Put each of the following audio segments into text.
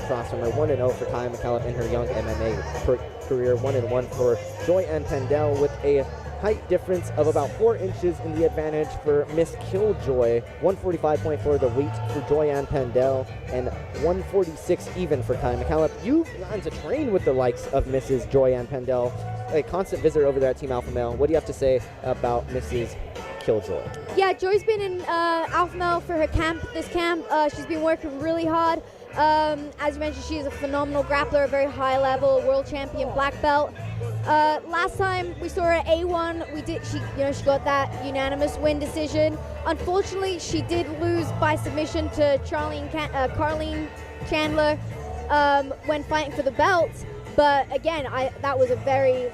across from her. 1-0 for Khaya Mackillop in her young MMA career. 1-1 for Joy-Ann Pendell with a height difference of about 4 inches in the advantage for Miss Killjoy. 145.4 the weight for Joy-Ann Pendell, and 146 even for Khaya Mackillop. You've gotten to train with the likes of Mrs. Joy-Ann Pendell, a constant visitor over there at Team Alpha Male. What do you have to say about Mrs. Killjoy? Yeah, Joy's been in Alpha Male for her this camp. She's been working really hard. As you mentioned, she is a phenomenal grappler, a very high level world champion black belt. Last time we saw her at A1, she got that unanimous win decision. Unfortunately, she did lose by submission to Carleen Chandler when fighting for the belt. But again, that was a very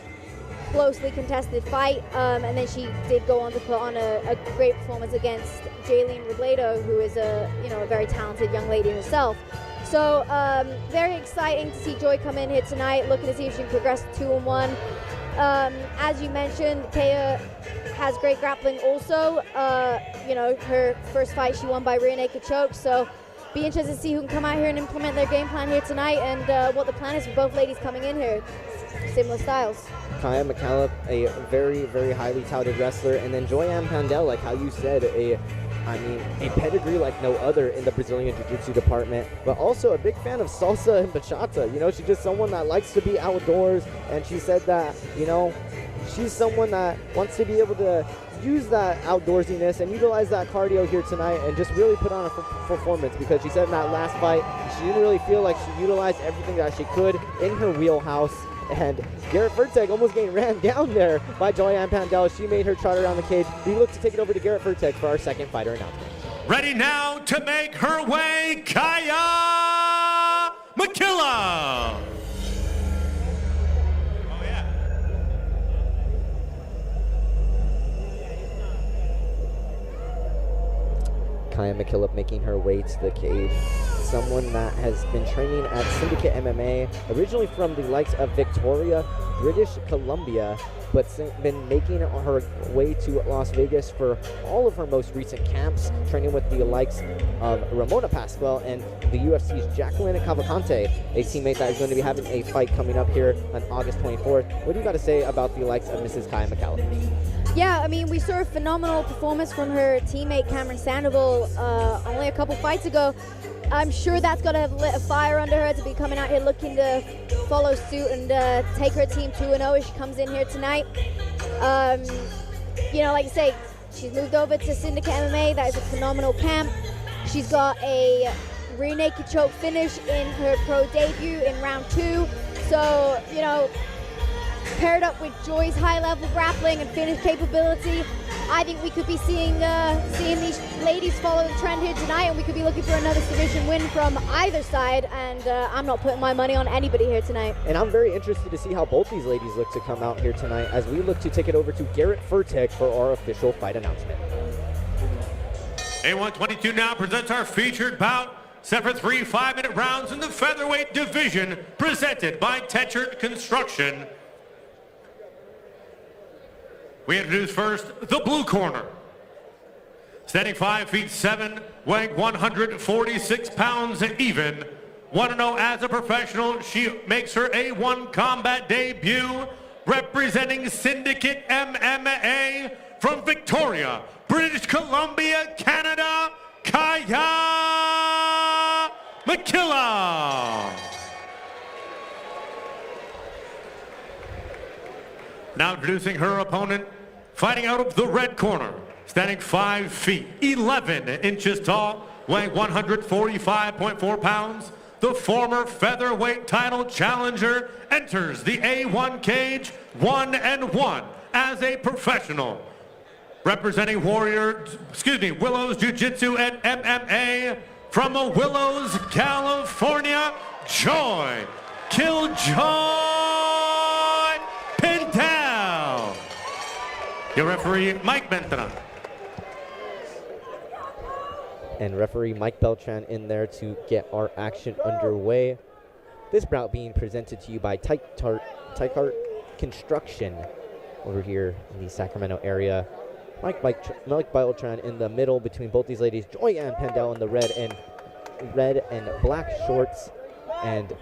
closely contested fight, and then she did go on to put on a great performance against Jaylene Robledo, who is a very talented young lady herself. So very exciting to see Joy come in here tonight, looking to see if she can progress to 2-1. As you mentioned, Khaya has great grappling also. Her first fight she won by rear naked choke, so be interested to see who can come out here and implement their game plan here tonight, and what the plan is for both ladies coming in here. Similar styles. Khaya Mackillop, a very, very highly touted wrestler, and then Joy-Ann Pendell, like how you said, a pedigree like no other in the Brazilian Jiu-Jitsu department, but also a big fan of salsa and bachata. She's just someone that likes to be outdoors, and she said that, she's someone that wants to be able to use that outdoorsiness and utilize that cardio here tonight and just really put on a performance, because she said in that last fight, she didn't really feel like she utilized everything that she could in her wheelhouse. And Garrett Furtek almost getting ran down there by Joy-Ann Pendell. She made her trot around the cage. We look to take it over to Garrett Furtek for our second fighter announcement. Ready now to make her way, Khaya Mackillop. Oh, yeah. Khaya Mackillop making her way to the cage. Someone that has been training at Syndicate MMA, originally from the likes of Victoria, British Columbia, but been making her way to Las Vegas for all of her most recent camps, training with the likes of Ramona Pascual and the UFC's Jacqueline Cavalcante, a teammate that is going to be having a fight coming up here on August 24th. What do you got to say about the likes of Mrs. Khaya Mackillop? Yeah, we saw a phenomenal performance from her teammate Cameron Sandoval only a couple fights ago. I'm sure that's got to have lit a fire under her to be coming out here looking to follow suit and take her team 2-0 as she comes in here tonight. Like I say, she's moved over to Syndicate MMA. That is a phenomenal camp. She's got a rear naked choke finish in her pro debut in round 2. So, paired up with Joy's high-level grappling and finish capability, I think we could be seeing these ladies follow the trend here tonight, and we could be looking for another submission win from either side, and I'm not putting my money on anybody here tonight. And I'm very interested to see how both these ladies look to come out here tonight as we look to take it over to Garrett Furtek for our official fight announcement. A122 now presents our featured bout, set for 3 5-minute rounds in the featherweight division, presented by Tetchert Construction. We introduce first the blue corner. Standing 5'7", weighing 146 pounds even. 1-0 as a professional. She makes her A1 combat debut, representing Syndicate MMA from Victoria, British Columbia, Canada, Khaya Mackillop. Now introducing her opponent, fighting out of the red corner, standing 5 feet, 11 inches tall, weighing 145.4 pounds. The former featherweight title challenger enters the A1 cage 1-1 as a professional. Representing Willows Jiu-Jitsu and MMA from Willows, California, Joy Killjoy Pendell. Your referee, Mike Beltran. And referee Mike Beltran in there to get our action underway. This bout being presented to you by Tykart Construction over here in the Sacramento area. Mike Beltran in the middle between both these ladies. Joy-Ann Pendell in the red and black shorts. and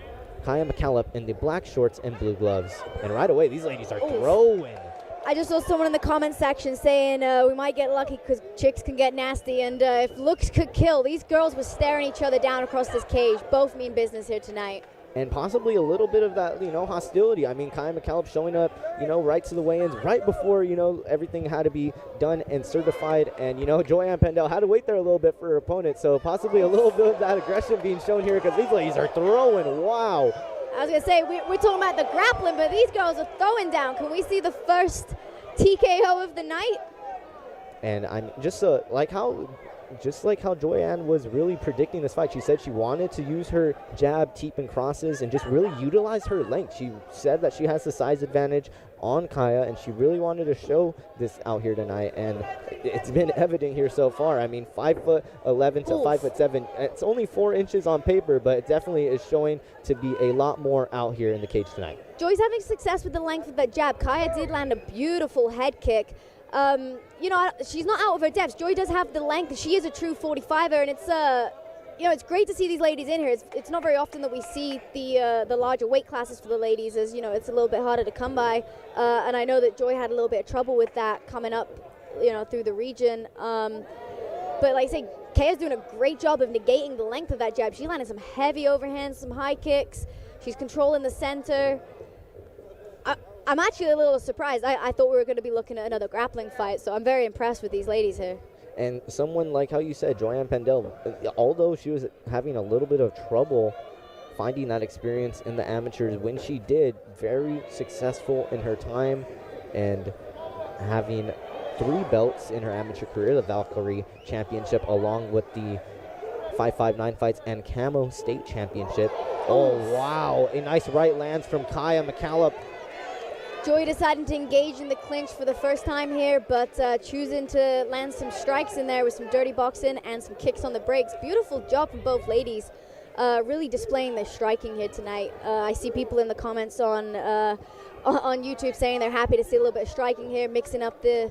Khaya Mackillop in the black shorts and blue gloves. And right away, these ladies are throwing. I just saw someone in the comment section saying we might get lucky because chicks can get nasty, and if looks could kill, these girls were staring each other down across this cage. Both mean business here tonight. And possibly a little bit of that, hostility. I mean, Khaya Mackillop showing up, right to the weigh-ins, right before, everything had to be done and certified. And, Joanne Pendell had to wait there a little bit for her opponent. So possibly a little bit of that aggression being shown here because these ladies are throwing. Wow. I was going to say, we're talking about the grappling, but these girls are throwing down. Can we see the first TKO of the night? And I'm just like how Joyanne was really predicting this fight. She said she wanted to use her jab, teep, and crosses and just really utilize her length. She said that she has the size advantage on Khaya, and she really wanted to show this out here tonight, and it's been evident here so far. I mean, 5'11" to 5'7". It's only 4 inches on paper, but it definitely is showing to be a lot more out here in the cage tonight. Joy's having success with the length of that jab. Khaya did land a beautiful head kick. She's not out of her depths. Joy does have the length. She is a true 45er, and it's great to see these ladies in here. It's not very often that we see the larger weight classes for the ladies, as it's a little bit harder to come by. And I know that Joy had a little bit of trouble with that coming up, through the region. But like I say, Khaya's doing a great job of negating the length of that jab. She landed some heavy overhands, some high kicks. She's controlling the center. I'm actually a little surprised. I thought we were going to be looking at another grappling fight, so I'm very impressed with these ladies here. And someone like how you said, Joanne Pendell, although she was having a little bit of trouble finding that experience in the amateurs, when she did, very successful in her time and having 3 belts in her amateur career, the Valkyrie Championship, along with the 559 fights and Camo State Championship. Oh, wow. A nice right lands from Khaya Mackillop. Joy deciding to engage in the clinch for the first time here, but choosing to land some strikes in there with some dirty boxing and some kicks on the brakes. Beautiful job from both ladies, really displaying their striking here tonight. I see people in the comments on YouTube saying they're happy to see a little bit of striking here, mixing up the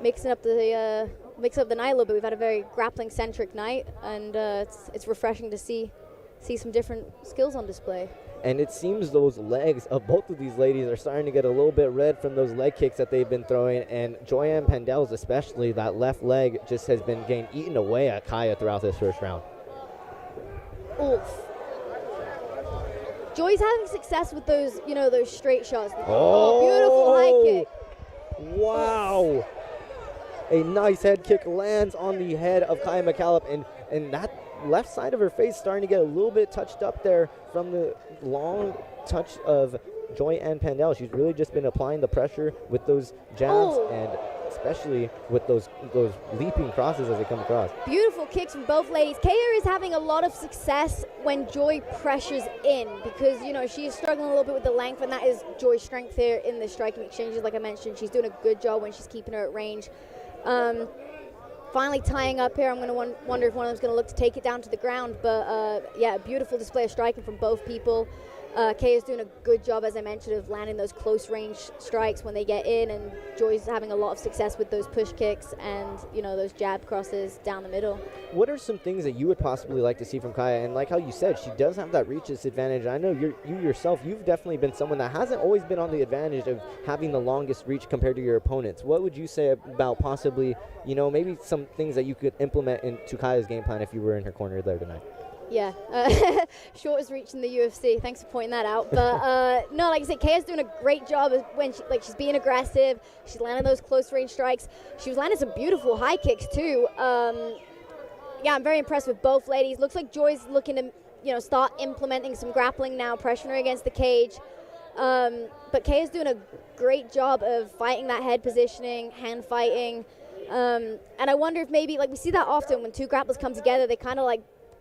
night a little bit. We've had a very grappling-centric night, and it's refreshing to see some different skills on display. And it seems those legs of both of these ladies are starting to get a little bit red from those leg kicks that they've been throwing. And Joanne Pendell's especially, that left leg just has been getting eaten away at Khaya throughout this first round. Oof. Joy's having success with those, those straight shots. Oh, beautiful high kick. Wow. A nice head kick lands on the head of Khaya Mackillop, and that left side of her face starting to get a little bit touched up there from the long touch of Joyanne Pendell. She's really just been applying the pressure with those jabs and especially with those leaping crosses as they come across. Beautiful kicks from both ladies. Khaya is having a lot of success when Joy pressures in because, she is struggling a little bit with the length, and that is Joy's strength here in the striking exchanges. Like I mentioned, she's doing a good job when she's keeping her at range. Finally tying up here. I'm going to wonder if one of them's going to look to take it down to the ground. But, yeah, beautiful display of striking from both people. Kay is doing a good job, as I mentioned, of landing those close-range strikes when they get in, and Joy's having a lot of success with those push kicks and, those jab crosses down the middle. What are some things that you would possibly like to see from Khaya? And like how you said, she does have that reach disadvantage. I know you yourself, you've definitely been someone that hasn't always been on the advantage of having the longest reach compared to your opponents. What would you say about possibly, maybe some things that you could implement into Khaya's game plan if you were in her corner there tonight? Yeah, shortest reach in the UFC. Thanks for pointing that out. But no, like I said, Khaya's doing a great job of when she's being aggressive. She's landing those close range strikes. She was landing some beautiful high kicks too. Yeah, I'm very impressed with both ladies. Looks like Joy's looking to start implementing some grappling now, pressuring her against the cage. But Khaya's doing a great job of fighting that head positioning, hand fighting. And I wonder if maybe we see that often when two grapplers come together, they kind of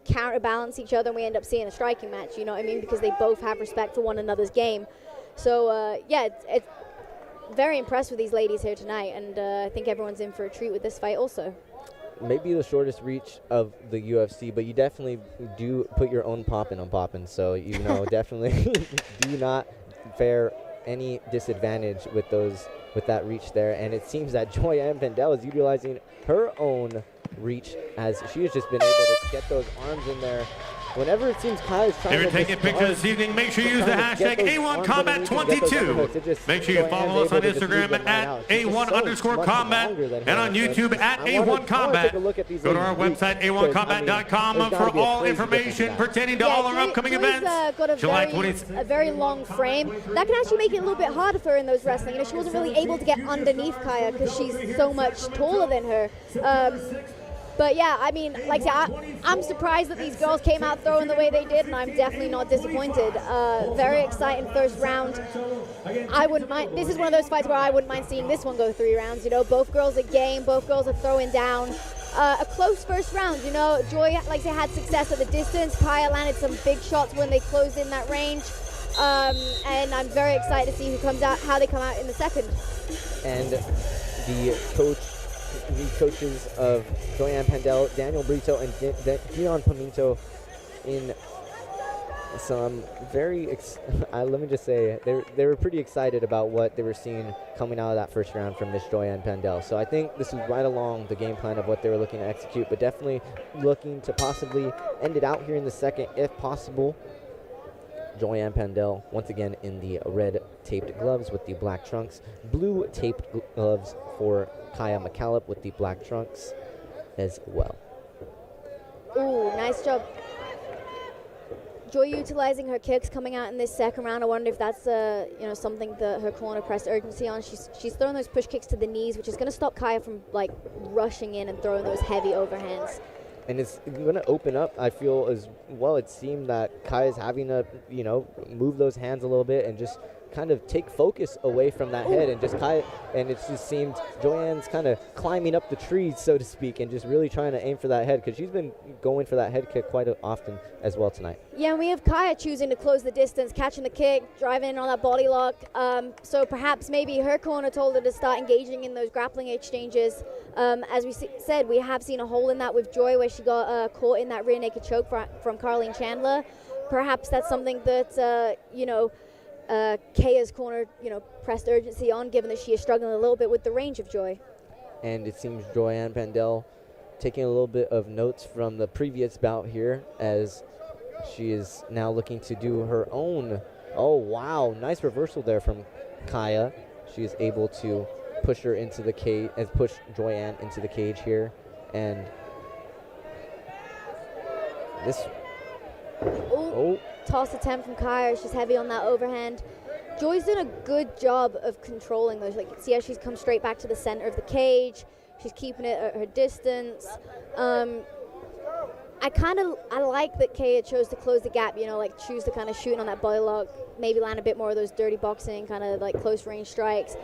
counterbalance each other, and we end up seeing a striking match, you know what I mean, because they both have respect for one another's game. So yeah, it's very impressed with these ladies here tonight, and I think everyone's in for a treat with this fight also. Maybe the shortest reach of the UFC, but you definitely do put your own poppin' on poppin', so definitely do not fare any disadvantage with that reach there. And it seems that Joyanne Pendell is utilizing her own reach as she has just been able to get those arms in there whenever it seems Kaya's trying If you're to taking pictures this evening, make sure you use the hashtag A1Combat22. Make sure you follow us on Instagram at A1_combat and on YouTube at A1Combat. Go to our website, A1Combat.com for all information pertaining to all our upcoming events. Got July a very long frame. That can actually make it a little bit harder for her in those wrestling. You know, she wasn't really able to get underneath Khaya because she's so much taller than her. But yeah, I mean, like I said, I'm surprised that these girls came out throwing the way they did, and I'm definitely not disappointed. Very exciting first round. I wouldn't mind. This is one of those fights where I wouldn't mind seeing this one go 3 rounds. You know, both girls are game, both girls are throwing down. A close first round. You know, Joy, like I said, had success at the distance. Khaya landed some big shots when they closed in that range. And I'm very excited to see who comes out, how they come out in the second. And the coaches of Joyanne Pendell, Daniel Brito, and Dion Pimento in some very, let me just say, they were pretty excited about what they were seeing coming out of that first round from Miss Joyanne Pendell. So I think this is right along the game plan of what they were looking to execute, but definitely looking to possibly end it out here in the second, if possible. Joyanne Pendell, once again in the red taped gloves with the black trunks. Blue taped gloves for Khaya Mackillop with the black trunks as well. Ooh, nice job. Joy utilizing her kicks coming out in this second round. I wonder if that's something that her corner pressed urgency on. She's throwing those push kicks to the knees, which is going to stop Khaya from like rushing in and throwing those heavy overhands. And it's going to open up, I feel, as well. It seemed that Kaya's having to, move those hands a little bit and just kind of take focus away from that head, and just Khaya, and it just seemed Joyanne's kind of climbing up the trees, so to speak, and just really trying to aim for that head, because she's been going for that head kick quite often as well tonight. Yeah, and we have Khaya choosing to close the distance, catching the kick, driving in on that body lock. So perhaps maybe her corner told her to start engaging in those grappling exchanges. As we said, we have seen a hole in that with Joy where she got caught in that rear naked choke from Caroline Chandler. Perhaps that's something that, Khaya's corner, pressed urgency on, given that she is struggling a little bit with the range of Joy. And it seems Joyanne Pendell taking a little bit of notes from the previous bout here, as she is now looking to do her own. Oh, wow. Nice reversal there from Khaya. She is able to push her into the cage, push Joyanne into the cage here. And this... Oh. Toss attempt from Khaya. She's heavy on that overhand. Joy's done a good job of controlling those. Like, see how she's come straight back to the center of the cage. She's keeping it at her distance. I like that Khaya chose to close the gap, choose to kind of shoot on that body lock, maybe land a bit more of those dirty boxing, kind of like close range strikes.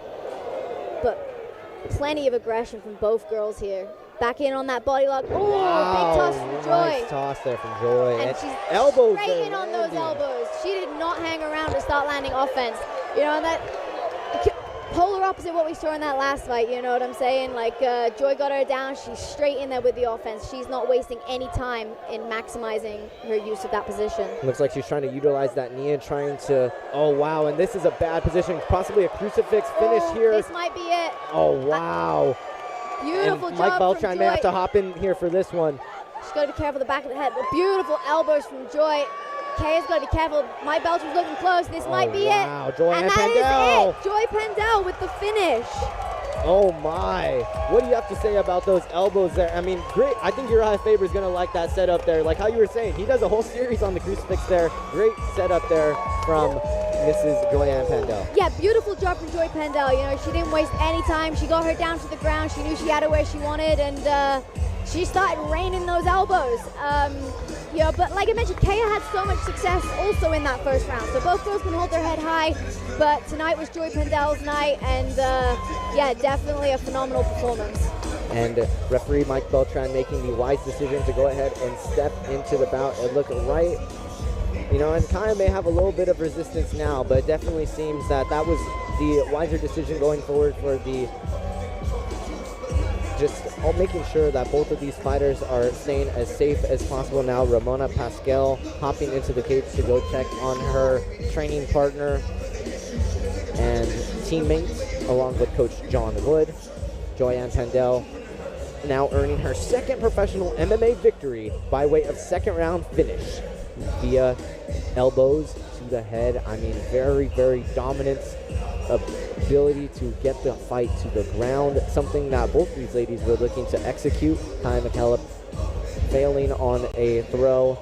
But plenty of aggression from both girls here. Back in on that body lock. Oh, wow. Big toss from Joy. Nice toss there from Joy. And she's elbows straight in on those elbows. She did not hang around to start landing offense. That polar opposite what we saw in that last fight, you know what I'm saying? Like, Joy got her down. She's straight in there with the offense. She's not wasting any time in maximizing her use of that position. Looks like she's trying to utilize that knee and trying to, oh, wow, and this is a bad position. Possibly a crucifix finish here. This might be it. Oh, wow. Beautiful job Mike Beltran from Joy. may have to hop in here for this one. She's got to be careful of the back of the head. But beautiful elbows from Joy. Khaya's got to be careful. Mike Beltran's looking close. This might be it. Joyanne and that Pendell. is it. Joy Pendell with the finish. Oh my. What do you have to say about those elbows there? I mean, great. I think Uriah Faber is going to like that setup there. Like how you were saying, he does a whole series on the crucifix there. Great setup there from Mrs. Joyanne Pendell. Yeah, beautiful job from Joy Pendell. She didn't waste any time. She got her down to the ground. She knew she had her where she wanted, and she started raining those elbows. But like I mentioned, Khaya had so much success also in that first round. So both girls can hold their head high, but tonight was Joy Pendell's night, and definitely a phenomenal performance. And referee Mike Beltran making the wise decision to go ahead and step into the bout and look right. And Khaya may have a little bit of resistance now, but it definitely seems that was the wiser decision going forward for the just making sure that both of these fighters are staying as safe as possible now. Ramona Pascal hopping into the cage to go check on her training partner and teammates, along with Coach John Wood. Joyanne Pendell now earning her second professional MMA victory by way of second round finish. via elbows to the head. I mean, very, very dominant ability to get the fight to the ground, something that both these ladies were looking to execute. Khaya Mackillop failing on a throw,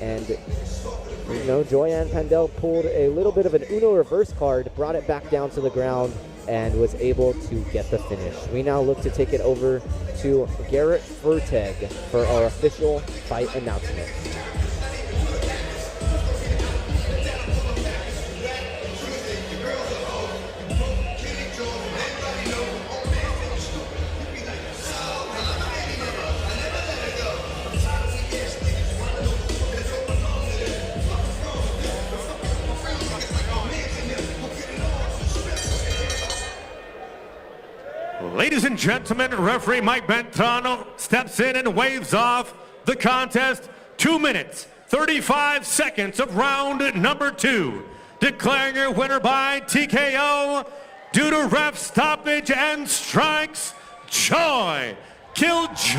and you know, Joyanne Pendell pulled a little bit of an Uno reverse card, brought it back down to the ground, and was able to get the finish. We now look to take it over to Garrett Furteg for our official fight announcement. Ladies and gentlemen, referee Mike Bentano steps in and waves off the contest. 2 minutes, 35 seconds of round number 2. Declaring your winner by TKO due to ref stoppage and strikes, Joy Killjoy